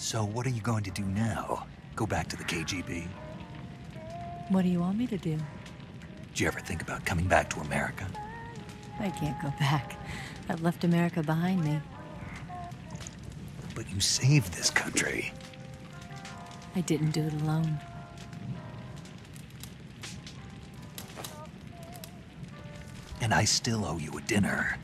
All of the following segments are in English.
So what are you going to do now? Go back to the KGB? What do you want me to do? Did you ever think about coming back to America? I can't go back. I've left America behind me. But you saved this country. I didn't do it alone. And I still owe you a dinner.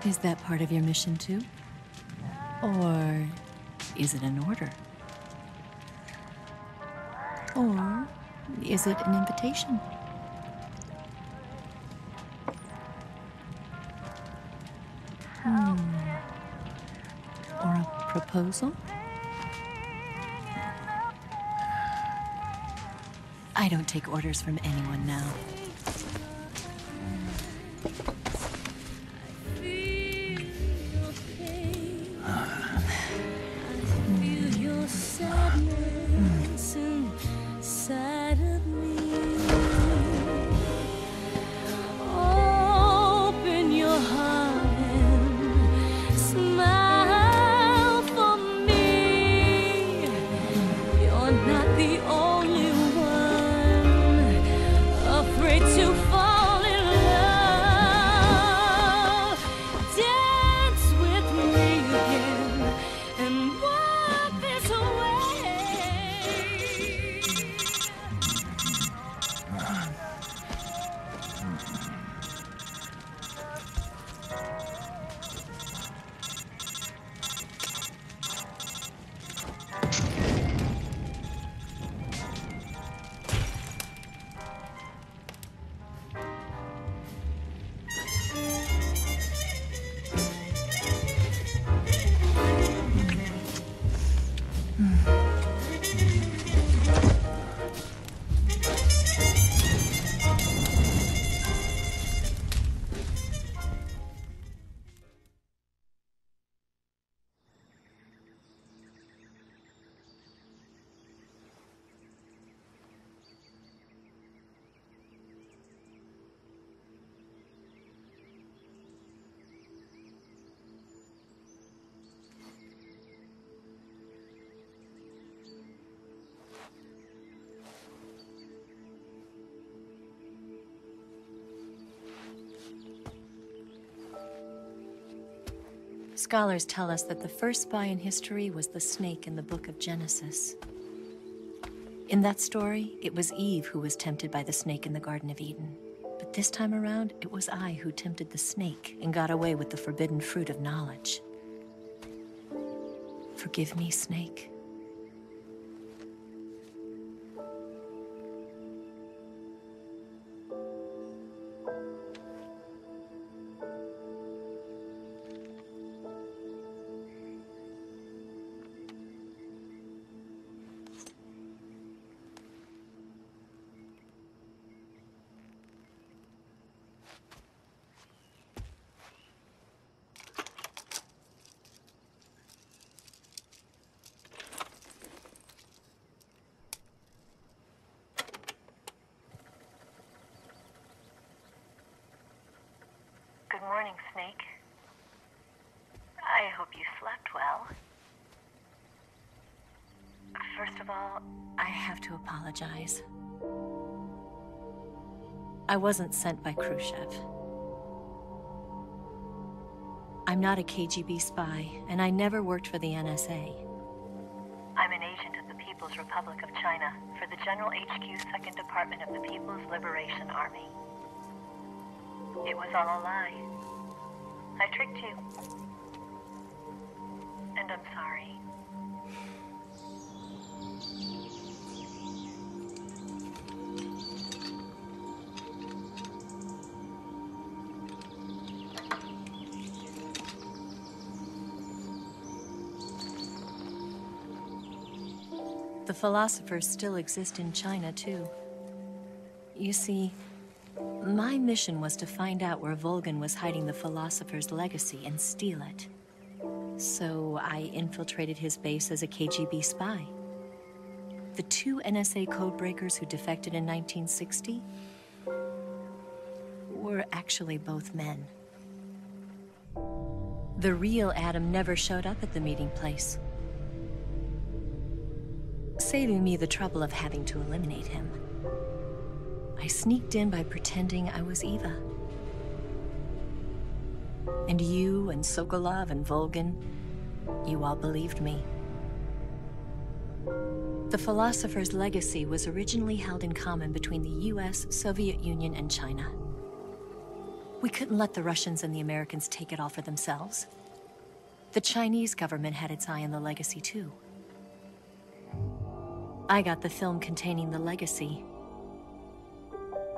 Is that part of your mission too? Or is it an order? Or is it an invitation? Or a proposal? I don't take orders from anyone now. Scholars tell us that the first spy in history was the snake in the book of Genesis. In that story, it was Eve who was tempted by the snake in the Garden of Eden. But this time around, it was I who tempted the snake and got away with the forbidden fruit of knowledge. Forgive me, snake. Good morning, Snake. I hope you slept well. First of all, I have to apologize. I wasn't sent by Khrushchev. I'm not a KGB spy, and I never worked for the NSA. I'm an agent of the People's Republic of China for the General HQ 2nd Department of the People's Liberation Army. It was all a lie. I tricked you. And I'm sorry. The philosophers still exist in China, too. You see, my mission was to find out where Volgan was hiding the philosopher's legacy and steal it. So I infiltrated his base as a KGB spy. The 2 NSA codebreakers who defected in 1960 were actually both men. The real Adam never showed up at the meeting place, saving me the trouble of having to eliminate him. I sneaked in by pretending I was Eva. And you and Sokolov and Volgan, you all believed me. The philosopher's legacy was originally held in common between the US, Soviet Union, and China. We couldn't let the Russians and the Americans take it all for themselves. The Chinese government had its eye on the legacy too. I got the film containing the legacy,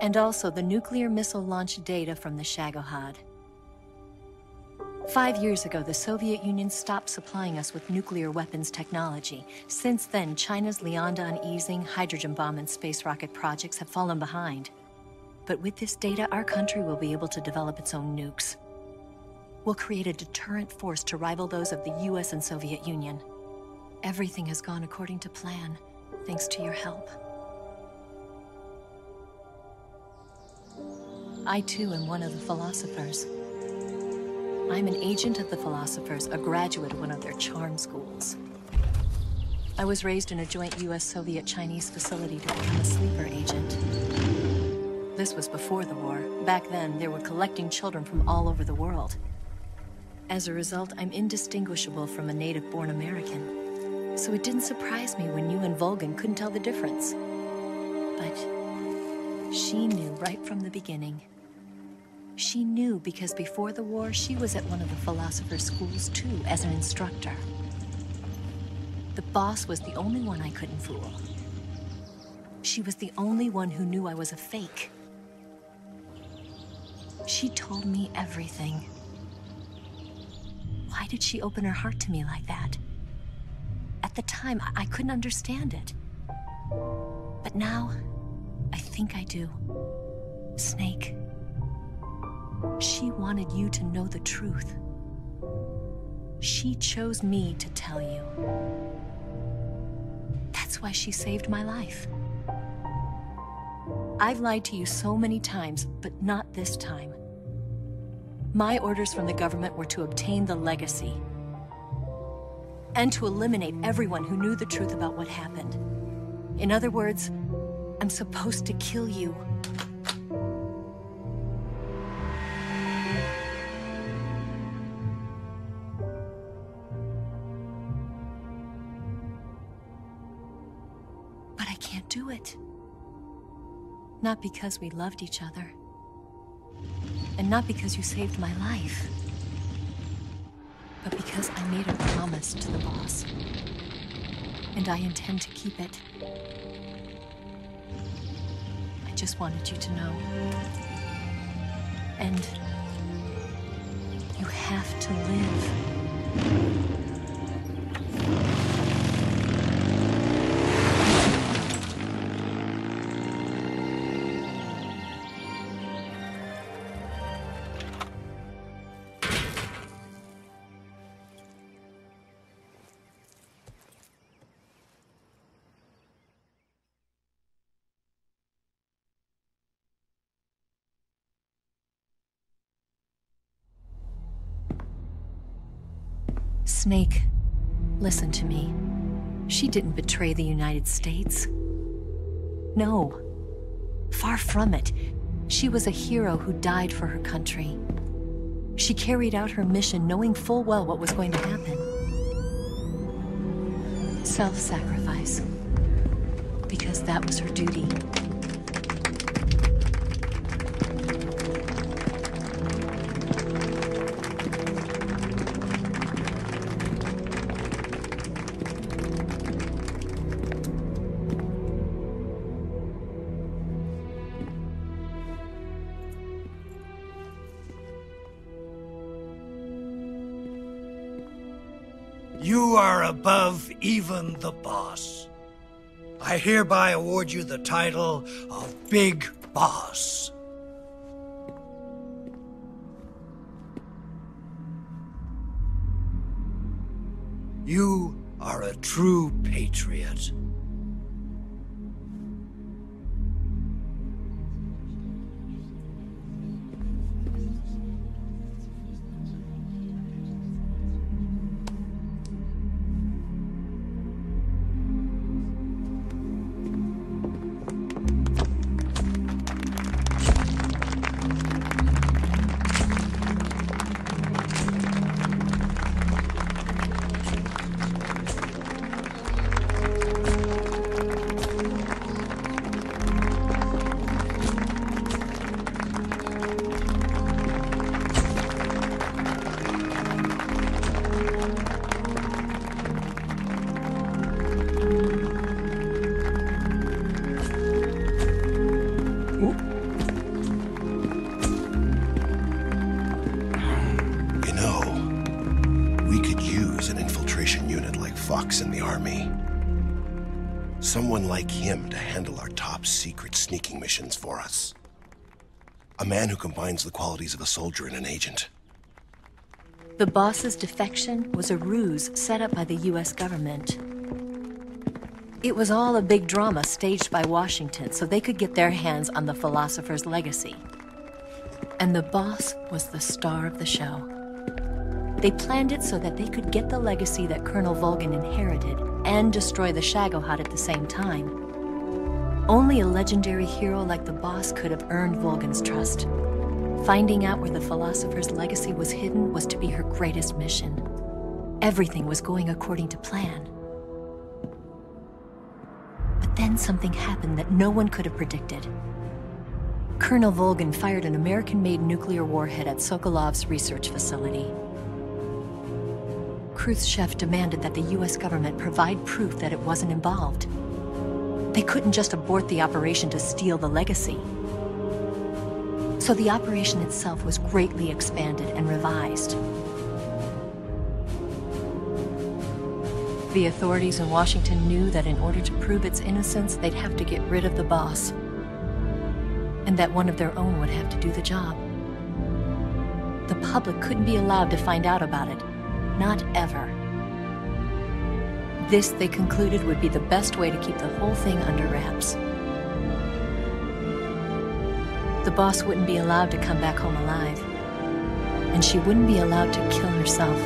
and also the nuclear missile launch data from the Shagohod. 5 years ago, the Soviet Union stopped supplying us with nuclear weapons technology. Since then, China's Liaodong easing, hydrogen bomb, and space rocket projects have fallen behind. But with this data, our country will be able to develop its own nukes. We'll create a deterrent force to rival those of the US and Soviet Union. Everything has gone according to plan, thanks to your help. I too am one of the philosophers. I'm an agent of the philosophers, a graduate of one of their charm schools. I was raised in a joint US-Soviet-Chinese facility to become a sleeper agent. This was before the war. Back then, they were collecting children from all over the world. As a result, I'm indistinguishable from a native-born American. So it didn't surprise me when you and Volgan couldn't tell the difference. But she knew right from the beginning. She knew because before the war, she was at one of the philosopher's schools too, as an instructor. The boss was the only one I couldn't fool. She was the only one who knew I was a fake. She told me everything. Why did she open her heart to me like that? At the time, I couldn't understand it. But now, I think I do. Snake. She wanted you to know the truth. She chose me to tell you. That's why she saved my life. I've lied to you so many times, but not this time. My orders from the government were to obtain the legacy and to eliminate everyone who knew the truth about what happened. In other words, I'm supposed to kill you. But I can't do it. Not because we loved each other. And not because you saved my life. But because I made a promise to the boss. And I intend to keep it. I just wanted you to know. And you have to live. Snake, listen to me. She didn't betray the United States. No, far from it. She was a hero who died for her country. She carried out her mission knowing full well what was going to happen. Self-sacrifice. Because that was her duty. You are above even the boss. I hereby award you the title of Big Boss. You are a true patriot. place in the army. Someone like him to handle our top secret sneaking missions for us. A man who combines the qualities of a soldier and an agent. The boss's defection was a ruse set up by the US government. It was all a big drama staged by Washington so they could get their hands on the philosopher's legacy. And the boss was the star of the show. They planned it so that they could get the legacy that Colonel Volgin inherited and destroy the Shagohod at the same time. Only a legendary hero like the boss could have earned Volgin's trust. Finding out where the philosopher's legacy was hidden was to be her greatest mission. Everything was going according to plan. But then something happened that no one could have predicted. Colonel Volgin fired an American-made nuclear warhead at Sokolov's research facility. Khrushchev demanded that the US government provide proof that it wasn't involved. They couldn't just abort the operation to steal the legacy. So the operation itself was greatly expanded and revised. The authorities in Washington knew that in order to prove its innocence, they'd have to get rid of the boss, and that one of their own would have to do the job. The public couldn't be allowed to find out about it. Not ever. This, they concluded, would be the best way to keep the whole thing under wraps. The boss wouldn't be allowed to come back home alive, and she wouldn't be allowed to kill herself.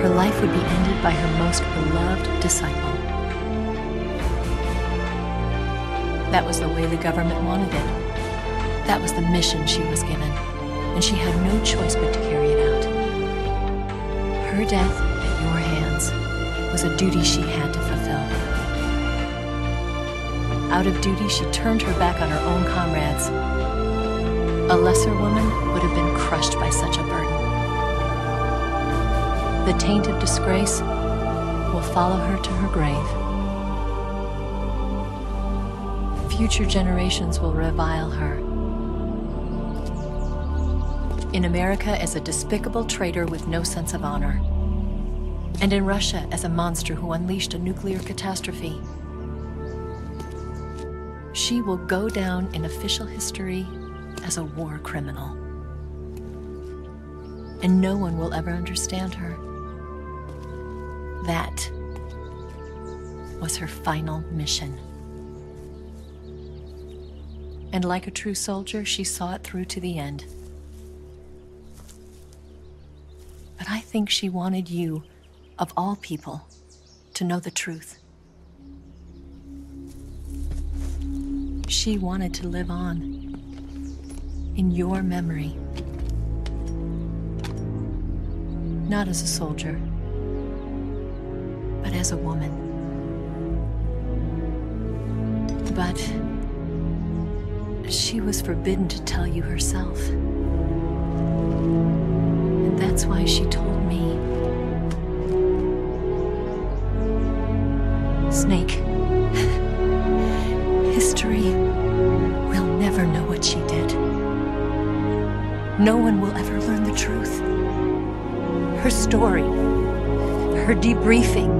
Her life would be ended by her most beloved disciple. That was the way the government wanted it. That was the mission she was given, and she had no choice but to carry it out. Her death at your hands was a duty she had to fulfill. Out of duty, she turned her back on her own comrades. A lesser woman would have been crushed by such a burden. The taint of disgrace will follow her to her grave. Future generations will revile her. In America as a despicable traitor with no sense of honor. And in Russia as a monster who unleashed a nuclear catastrophe. She will go down in official history as a war criminal. And no one will ever understand her. That was her final mission. And like a true soldier, she saw it through to the end. But I think she wanted you, of all people, to know the truth. She wanted to live on in your memory. Not as a soldier, but as a woman. But she was forbidden to tell you herself. And that's why she told me. Snake, history will never know what she did. No one will ever learn the truth. Her story, her debriefing,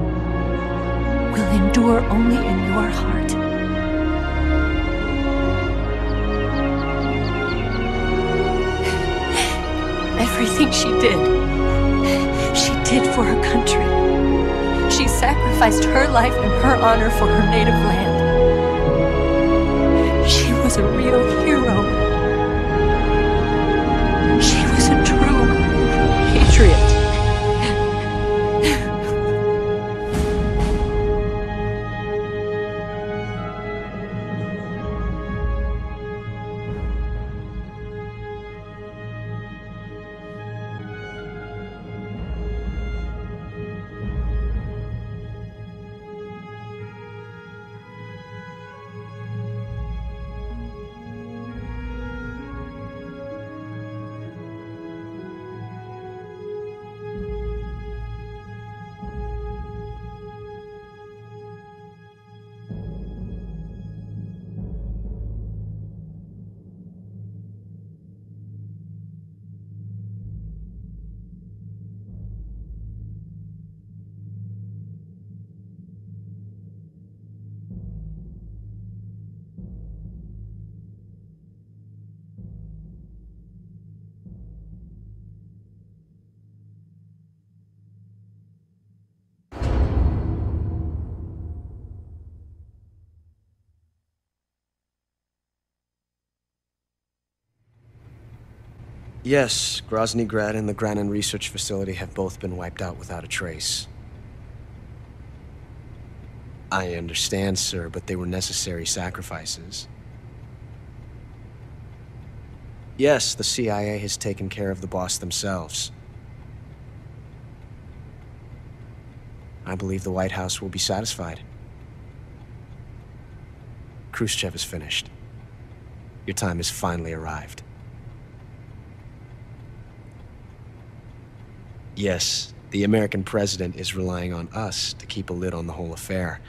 will endure only in your heart. Everything she did for her country. She sacrificed her life and her honor for her native land. She was a real hero. She was a true patriot. Yes, Grozny Grad and the Granin Research Facility have both been wiped out without a trace. I understand, sir, but they were necessary sacrifices. Yes, the CIA has taken care of the boss themselves. I believe the White House will be satisfied. Khrushchev is finished. Your time has finally arrived. Yes, the American president is relying on us to keep a lid on the whole affair.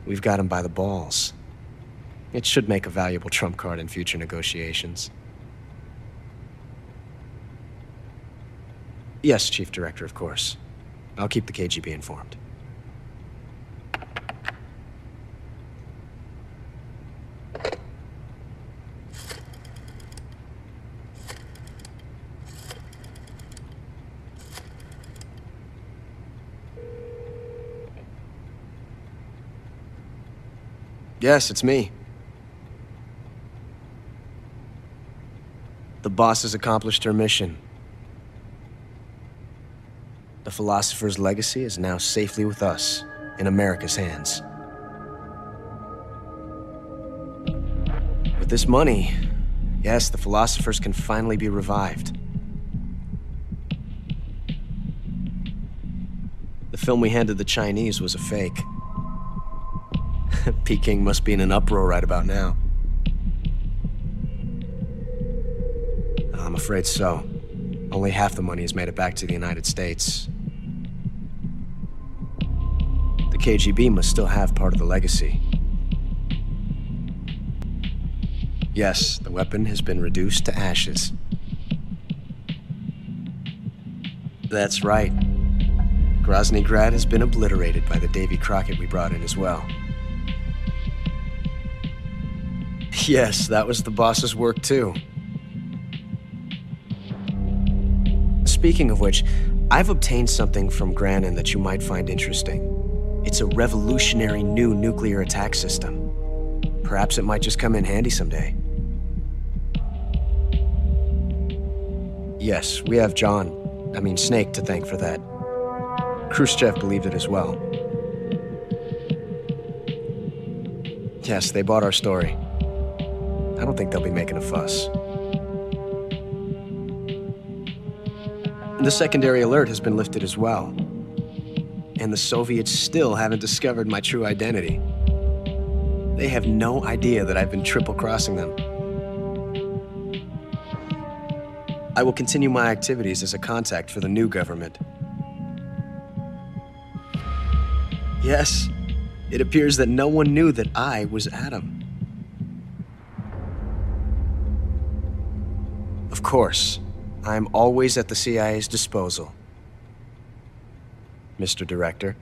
We've got him by the balls. It should make a valuable trump card in future negotiations. Yes, Chief Director, of course. I'll keep the KGB informed. Yes, it's me. The boss has accomplished her mission. The philosopher's legacy is now safely with us, in America's hands. With this money, yes, the philosophers can finally be revived. The film we handed the Chinese was a fake. Peking must be in an uproar right about now. I'm afraid so. Only half the money has made it back to the United States. The KGB must still have part of the legacy. Yes, the weapon has been reduced to ashes. That's right. Grozny Grad has been obliterated by the Davy Crockett we brought in as well. Yes, that was the boss's work too. Speaking of which, I've obtained something from Granin that you might find interesting. It's a revolutionary new nuclear attack system. Perhaps it might just come in handy someday. Yes, we have Snake to thank for that. Khrushchev believed it as well. Yes, they bought our story. I don't think they'll be making a fuss. The secondary alert has been lifted as well. And the Soviets still haven't discovered my true identity. They have no idea that I've been triple-crossing them. I will continue my activities as a contact for the new government. Yes, it appears that no one knew that I was Adam. Of course, I'm always at the CIA's disposal, Mr. Director.